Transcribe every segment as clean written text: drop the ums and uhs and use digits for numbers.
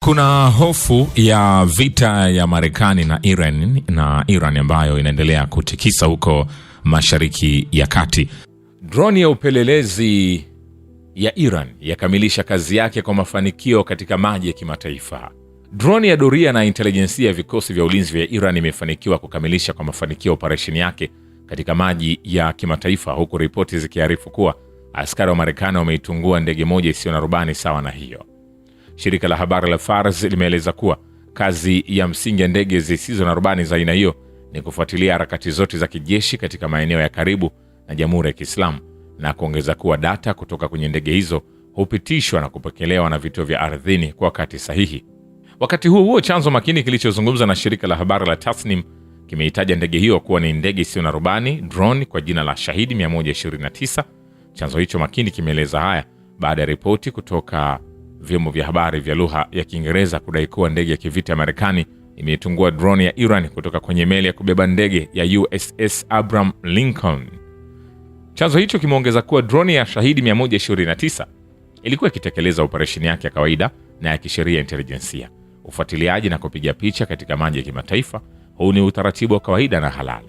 Kuna hofu ya vita ya Marekani na Iran ambayo inaendelea kutikisa huko Mashariki ya Kati. Drone ya upelelezi ya Iran yakamilisha kazi yake kwa mafanikio katika maji ya kimataifa. Drone ya doria na intelijensia ya vikosi vya ulinzi vya Iran imefanikiwa kukamilisha kwa mafanikio operesheni yake katika maji ya kimataifa, huku ripoti zikiarifu kuwa askari wa Marekani wameitungua ndege moja isiyo na rubani sawa na hiyo. Shirika la habari la Fars limeeleza kuwa kazi ya msingi ya ndege zisizo na rubani za aina hiyo ni kufuatilia harakati zote za kijeshi katika maeneo ya karibu na Jamhuri ya Kiislamu, na kuongeza kuwa data kutoka kwenye ndege hizo hupitishwa na kupokelewa na vituo vya ardhini kwa wakati sahihi. Wakati huo, chanzo makini kilichozungumza na shirika la habari la Tasnim kimeitaja ndege hiyo kuwa ni ndege isiyo na rubani drone kwa jina la Shahidi 129. Chanzo hicho makini kimeeleza haya baada ya ripoti kutoka vyombo vya habari vya lugha ya Kiingereza kudai kuwa ndege ya kivita ya Marekani imeitungua drone ya Iran kutoka kwenye meli ya kubeba ndege ya USS Abraham Lincoln. Chanzo hicho kimeongeza kuwa drone ya Shahidi 129 ilikuwa ikitekeleza operesheni yake ya kawaida na ya kisheria intelijensia, ufuatiliaji na kupiga picha katika maji ya kimataifa. Huu ni utaratibu wa kawaida na halali.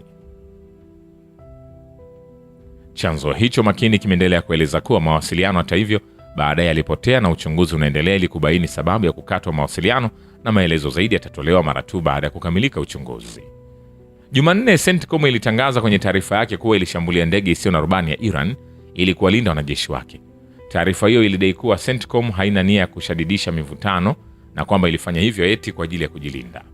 Chanzo hicho makini kimeendelea kueleza kuwa mawasiliano hata hivyo baadaye yalipotea na uchunguzi unaendelea ili kubaini sababu ya kukatwa mawasiliano, na maelezo zaidi yatatolewa mara tu baada ya kukamilika uchunguzi. Jumanne, CENTCOM ilitangaza kwenye taarifa yake kuwa ilishambulia ndege isiyo na rubani ya Iran ili kuwalinda wanajeshi wake. Taarifa hiyo ilidai kuwa CENTCOM haina nia ya kushadidisha mivutano na kwamba ilifanya hivyo eti kwa ajili ya kujilinda.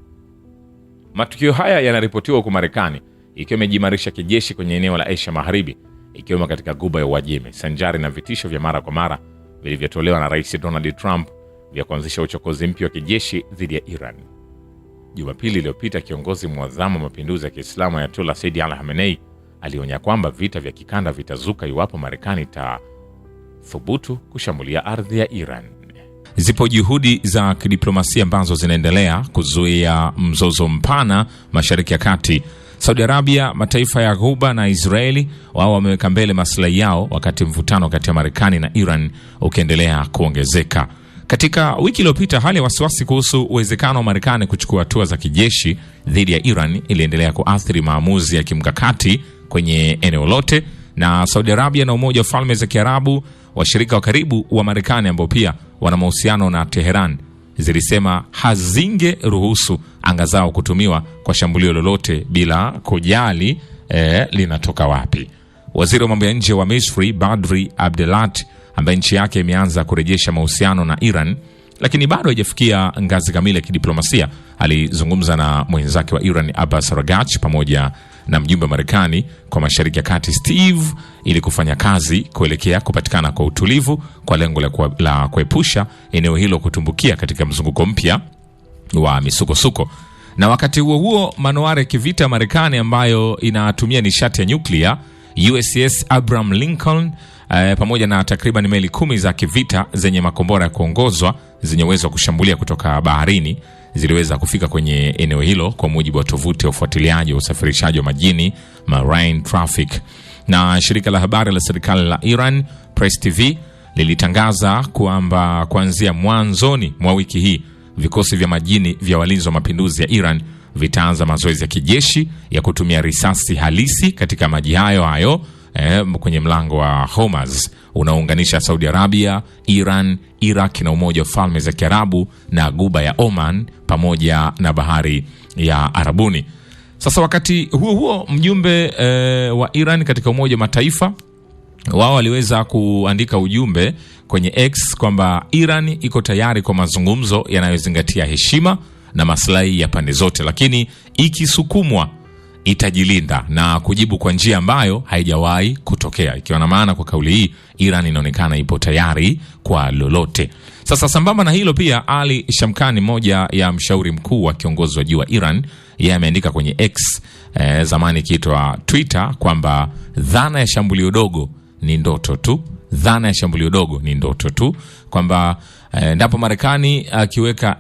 Matukio haya yanaripotiwa huku Marekani ikiwa imejimarisha kijeshi kwenye eneo la Asia Magharibi, ikiwemo katika Ghuba ya Uajemi, sanjari na vitisho vya mara kwa mara vilivyotolewa na Rais Donald Trump vya kuanzisha uchokozi mpya wa kijeshi dhidi ya Iran. Jumapili iliyopita, kiongozi mwadhamu wa mapinduzi ya Kiislamu Ayatollah Said Ali Khamenei alionya kwamba vita vya kikanda vitazuka iwapo Marekani itathubutu kushambulia ardhi ya Iran. Zipo juhudi za kidiplomasia ambazo zinaendelea kuzuia mzozo mpana Mashariki ya Kati. Saudi Arabia, mataifa ya Ghuba na Israeli wao wameweka mbele maslahi yao, wakati mvutano kati ya Marekani na Iran ukiendelea kuongezeka. Katika wiki iliyopita, hali ya wasiwasi kuhusu uwezekano wa Marekani kuchukua hatua za kijeshi dhidi ya Iran iliendelea kuathiri maamuzi ya kimkakati kwenye eneo lote, na Saudi Arabia na Umoja wa Falme za Kiarabu, washirika wa karibu wa Marekani ambao pia wana mahusiano na Teheran, zilisema hazinge ruhusu anga zao kutumiwa kwa shambulio lolote bila kujali linatoka wapi. Waziri wa mambo ya nje wa Misri Badri Abdelat, ambaye nchi yake imeanza kurejesha mahusiano na Iran lakini bado haijafikia ngazi kamili ya kidiplomasia, alizungumza na mwenzake wa Iran Abbas Araghchi pamoja na mjumbe wa Marekani kwa Mashariki ya Kati Steve ili kufanya kazi kuelekea kupatikana kwa utulivu kwa lengo la kuepusha eneo hilo kutumbukia katika mzunguko mpya wa misukosuko. Na wakati huo manuari ya kivita Marekani ambayo inatumia nishati ya nyuklia USS Abraham Lincoln pamoja na takriban meli 10 za kivita zenye makombora ya kuongozwa zenye uwezo wa kushambulia kutoka baharini ziliweza kufika kwenye eneo hilo, kwa mujibu wa tovuti ya ufuatiliaji wa usafirishaji wa majini Marine Traffic. Na shirika la habari la serikali la Iran Press TV lilitangaza kwamba kuanzia mwanzoni mwa wiki hii vikosi vya majini vya walinzi wa mapinduzi ya Iran vitaanza mazoezi ya kijeshi ya kutumia risasi halisi katika maji hayo kwenye mlango wa Hormuz unaounganisha Saudi Arabia, Iran, Iraq na Umoja wa Falme za Kiarabu na Ghuba ya Oman pamoja na Bahari ya Arabuni. Sasa wakati huo mjumbe wa Iran katika Umoja wa Mataifa wao waliweza kuandika ujumbe kwenye X kwamba Iran iko tayari kwa mazungumzo yanayozingatia heshima na maslahi ya pande zote, lakini ikisukumwa itajilinda na kujibu kwa njia ambayo haijawahi kutokea. Ikiwa na maana kwa kauli hii Iran inaonekana ipo tayari kwa lolote. Sasa sambamba na hilo pia, Ali Shamkhani, moja ya mshauri mkuu wa kiongozi wa juu wa Iran, yeye ameandika kwenye X zamani kiitwa Twitter kwamba dhana ya shambulio dogo ni ndoto tu. Dhana ya shambulio dogo ni ndoto tu, kwamba ndapo Marekani akiweka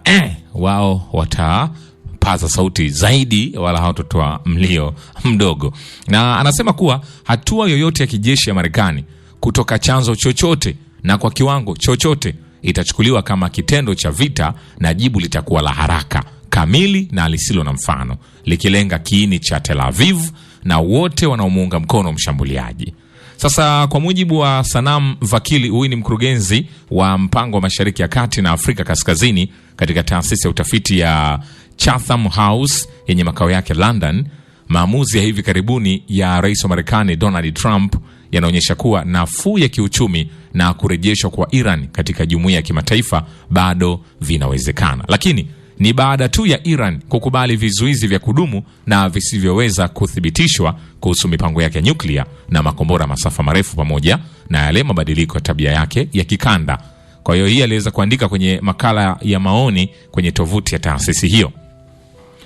wao watapaza sauti zaidi wala hawatotoa mlio mdogo. Na anasema kuwa hatua yoyote ya kijeshi ya Marekani kutoka chanzo chochote na kwa kiwango chochote itachukuliwa kama kitendo cha vita na jibu litakuwa la haraka, kamili na lisilo na mfano, likilenga kiini cha Tel Aviv na wote wanaomuunga mkono mshambuliaji. Sasa kwa mujibu wa Sanam Vakili, huyu ni mkurugenzi wa mpango wa Mashariki ya Kati na Afrika Kaskazini katika taasisi ya utafiti ya Chatham House yenye makao yake London, maamuzi ya hivi karibuni ya rais wa Marekani Donald Trump yanaonyesha kuwa nafuu ya kiuchumi na kurejeshwa kwa Iran katika jumuiya ya kimataifa bado vinawezekana, lakini ni baada tu ya Iran kukubali vizuizi vya kudumu na visivyoweza kuthibitishwa kuhusu mipango yake ya nyuklia na makombora masafa marefu pamoja na yale mabadiliko ya tabia yake ya kikanda. Kwa hiyo hii aliweza kuandika kwenye makala ya maoni kwenye tovuti ya taasisi hiyo.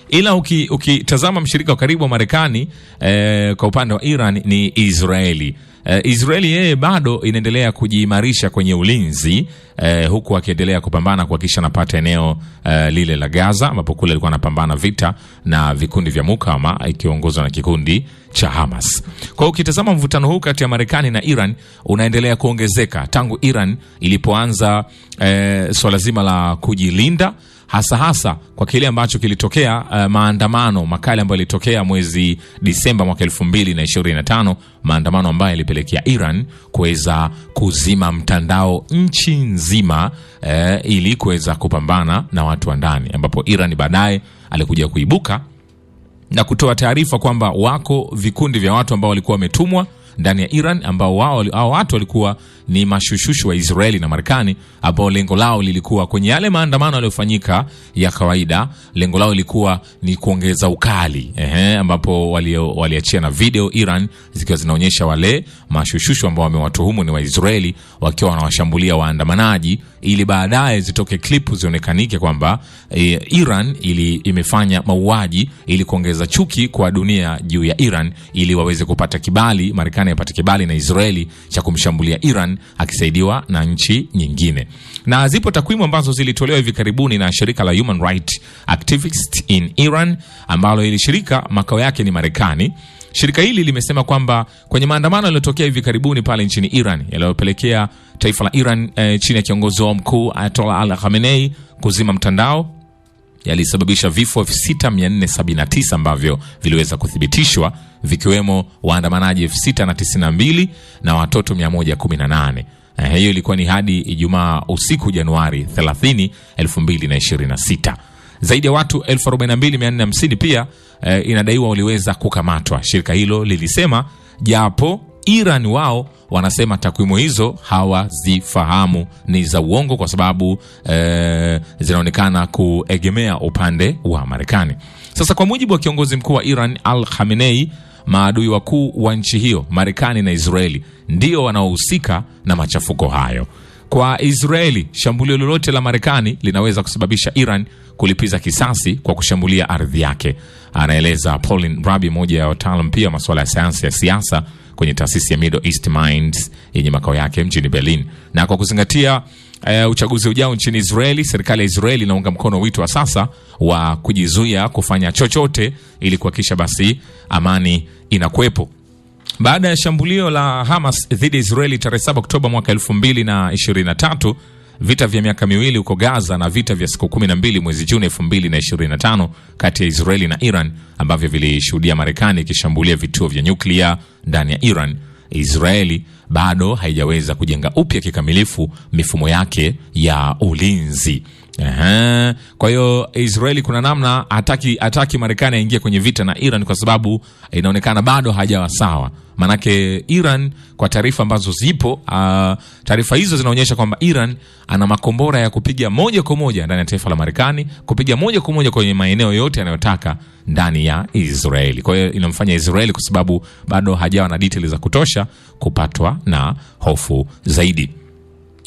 Ila ukitazama mshirika wa karibu wa Marekani kwa upande wa Iran ni Israeli. Israeli yeye bado inaendelea kujiimarisha kwenye ulinzi, huku akiendelea kupambana kuhakikisha anapata eneo lile la Gaza, ambapo kule alikuwa anapambana vita na vikundi vya mukawama ikiongozwa na kikundi cha Hamas. Kwa hiyo ukitazama mvutano huu kati ya Marekani na Iran unaendelea kuongezeka tangu Iran ilipoanza swala zima la kujilinda, hasa kwa kile ambacho kilitokea, maandamano makali ambayo yalitokea mwezi Disemba mwaka 2025, maandamano ambayo yalipelekea Iran kuweza kuzima mtandao nchi nzima ili kuweza kupambana na watu wa ndani, ambapo Iran baadaye alikuja kuibuka na kutoa taarifa kwamba wako vikundi vya watu ambao walikuwa wametumwa ndani ya Iran, ambao hao watu walikuwa ni mashushushu wa Israeli na Marekani, ambao lengo lao lilikuwa kwenye yale maandamano yaliyofanyika ya kawaida, lengo lao lilikuwa ni kuongeza ukali, ambapo waliachia na video Iran zikiwa zinaonyesha wale mashushushu ambao wamewatuhumu ni wa Israeli wakiwa wanawashambulia waandamanaji, ili baadaye zitoke klipu zionekanike kwamba Iran imefanya mauaji ili kuongeza chuki kwa dunia juu ya Iran, ili waweze kupata kibali, Marekani apate kibali na Israeli cha kumshambulia Iran akisaidiwa na nchi nyingine. Na zipo takwimu ambazo zilitolewa hivi karibuni na shirika la Human Rights Activists in Iran, ambalo hili shirika makao yake ni Marekani. Shirika hili limesema kwamba kwenye maandamano yaliyotokea hivi karibuni pale nchini Iran yaliyopelekea taifa la Iran chini ya kiongozi wao mkuu Ayatollah Ali Khamenei kuzima mtandao, yalisababisha vifo 6479 ambavyo viliweza kuthibitishwa, vikiwemo waandamanaji 692 na watoto 118. Hiyo ilikuwa ni hadi Ijumaa usiku Januari 30, 2026. Zaidi ya watu 42450 pia inadaiwa waliweza kukamatwa. Shirika hilo lilisema japo Iran wao wanasema takwimu hizo hawazifahamu, ni za uongo kwa sababu zinaonekana kuegemea upande wa Marekani. Sasa kwa mujibu wa kiongozi mkuu wa Iran Al Khamenei, maadui wakuu wa nchi hiyo Marekani na Israeli ndio wanaohusika na machafuko hayo. Kwa Israeli, shambulio lolote la Marekani linaweza kusababisha Iran kulipiza kisasi kwa kushambulia ardhi yake, anaeleza Pauline Rabi, moja ya wataalamu pia masuala ya sayansi ya siasa kwenye taasisi ya Middle East Minds yenye makao yake mjini Berlin. Na kwa kuzingatia uchaguzi ujao nchini Israeli, serikali ya Israeli inaunga mkono wito wa sasa wa kujizuia kufanya chochote ili kuhakikisha basi amani inakuwepo. Baada ya shambulio la Hamas dhidi ya Israeli tarehe 7 Oktoba mwaka 2023, vita vya miaka miwili huko Gaza na vita vya siku 12 mwezi Juni 2025 kati ya Israeli na Iran, ambavyo vilishuhudia Marekani ikishambulia vituo vya nyuklia ndani ya Iran, Israeli bado haijaweza kujenga upya kikamilifu mifumo yake ya ulinzi. Kwa hiyo Israeli kuna namna hataki Marekani aingie kwenye vita na Iran, kwa sababu inaonekana bado hajawa sawa. Manake Iran, kwa taarifa ambazo zipo, taarifa hizo zinaonyesha kwamba Iran ana makombora ya kupiga moja kwa moja ndani ya taifa la Marekani, kupiga moja kwa moja kwenye maeneo yote yanayotaka ndani ya Israeli. Kwa hiyo inamfanya Israeli, kwa sababu bado hajawa na details za kutosha, kupatwa na hofu zaidi.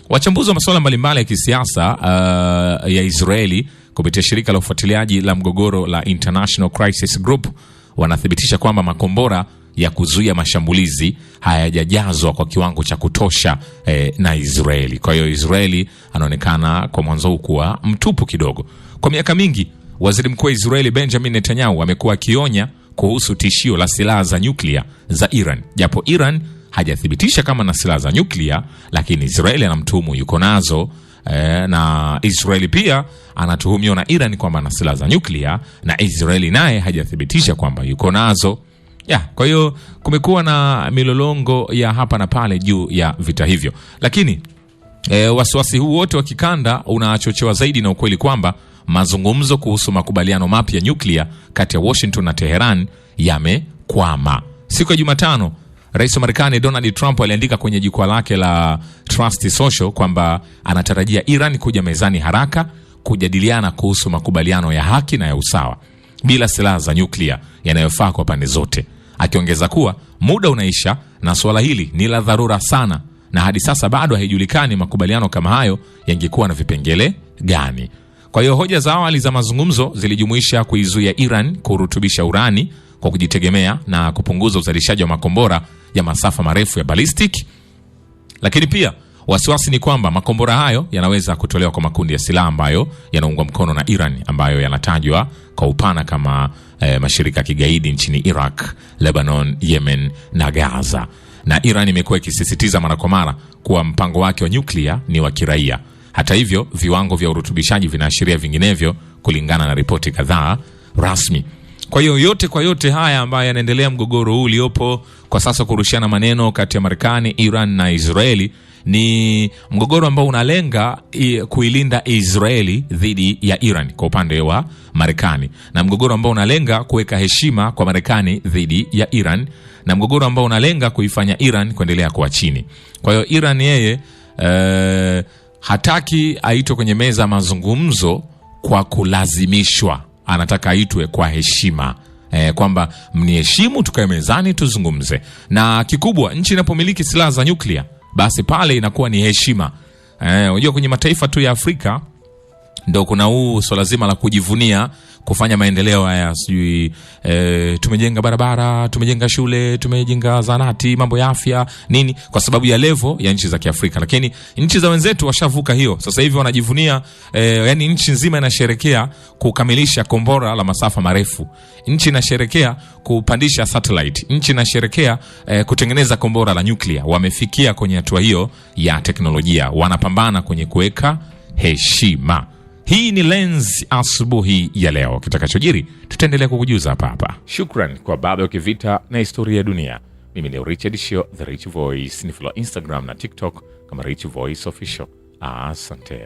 Wachambuzi wa masuala mbalimbali ya kisiasa ya Israeli kupitia shirika la ufuatiliaji la mgogoro la International Crisis Group wanathibitisha kwamba makombora ya kuzuia mashambulizi hayajajazwa kwa kiwango cha kutosha na Israeli. Kwa hiyo Israeli anaonekana kwa mwanzo huu kuwa mtupu kidogo. Kwa miaka mingi, waziri mkuu wa Israeli Benjamin Netanyahu amekuwa akionya kuhusu tishio la silaha za nyuklia za Iran. Japo Iran hajathibitisha kama na silaha za nyuklia, lakini Israeli anamtuhumu yuko nazo, na Israeli pia anatuhumiwa na Iran kwamba ana silaha za nyuklia, na Israeli naye hajathibitisha kwamba yuko nazo. Kwa hiyo kumekuwa na milolongo ya hapa na pale juu ya vita hivyo, lakini wasiwasi huu wote wa kikanda unachochewa zaidi na ukweli kwamba mazungumzo kuhusu makubaliano mapya ya nyuklia kati ya Washington na Teheran yamekwama. Siku ya Jumatano, Rais wa Marekani Donald Trump aliandika kwenye jukwaa lake la Trust Social kwamba anatarajia Iran kuja mezani haraka kujadiliana kuhusu makubaliano ya haki na ya usawa bila silaha za nyuklia yanayofaa kwa pande zote, akiongeza kuwa muda unaisha na suala hili ni la dharura sana, na hadi sasa bado haijulikani makubaliano kama hayo yangekuwa na vipengele gani. Kwa hiyo hoja za awali za mazungumzo zilijumuisha kuizuia Iran kurutubisha urani kwa kujitegemea na kupunguza uzalishaji wa makombora ya masafa marefu ya ballistic. Lakini pia wasiwasi ni kwamba makombora hayo yanaweza kutolewa kwa makundi ya silaha ambayo yanaungwa mkono na Iran, ambayo yanatajwa kwa upana kama mashirika ya kigaidi nchini Iraq, Lebanon, Yemen na Gaza. Na Iran imekuwa ikisisitiza mara kwa mara kuwa mpango wake wa nyuklia ni wa kiraia. Hata hivyo, viwango vya urutubishaji vinaashiria vinginevyo kulingana na ripoti kadhaa rasmi. Kwa hiyo yote kwa yote haya ambayo yanaendelea, mgogoro huu uliopo kwa sasa kurushiana maneno kati ya Marekani, Iran na Israeli, ni mgogoro ambao unalenga kuilinda Israeli dhidi ya Iran kwa upande wa Marekani, na mgogoro ambao unalenga kuweka heshima kwa Marekani dhidi ya Iran, na mgogoro ambao unalenga kuifanya Iran kuendelea kuwa chini. Kwa hiyo Iran yeye hataki aitwe kwenye meza mazungumzo kwa kulazimishwa, anataka aitwe kwa heshima, kwamba mniheshimu, tukae mezani tuzungumze. Na kikubwa, nchi inapomiliki silaha za nyuklia, basi pale inakuwa ni heshima. Unajua kwenye mataifa tu ya Afrika ndio kuna swala zima la kujivunia kufanya maendeleo haya, sijui tumejenga barabara, tumejenga shule, tumejenga zanati, mambo ya afya nini, kwa sababu ya level ya nchi za Kiafrika. Lakini nchi za wenzetu washavuka hiyo. Sasa hivi wanajivunia, yani nchi nzima inasherekea kukamilisha kombora la masafa marefu, nchi inasherekea kupandisha satellite, nchi inasherekea kutengeneza kombora la nyuklia. Wamefikia kwenye hatua hiyo ya teknolojia, wanapambana kwenye kuweka heshima. Hii ni Lens asubuhi ya leo. Kitakachojiri tutaendelea kukujuza hapa. Shukran kwa baba ukivita na historia ya dunia. Mimi ni Richard Shio, The Rich Voice. Ni follow Instagram na TikTok kama Rich Voice Official. Asante.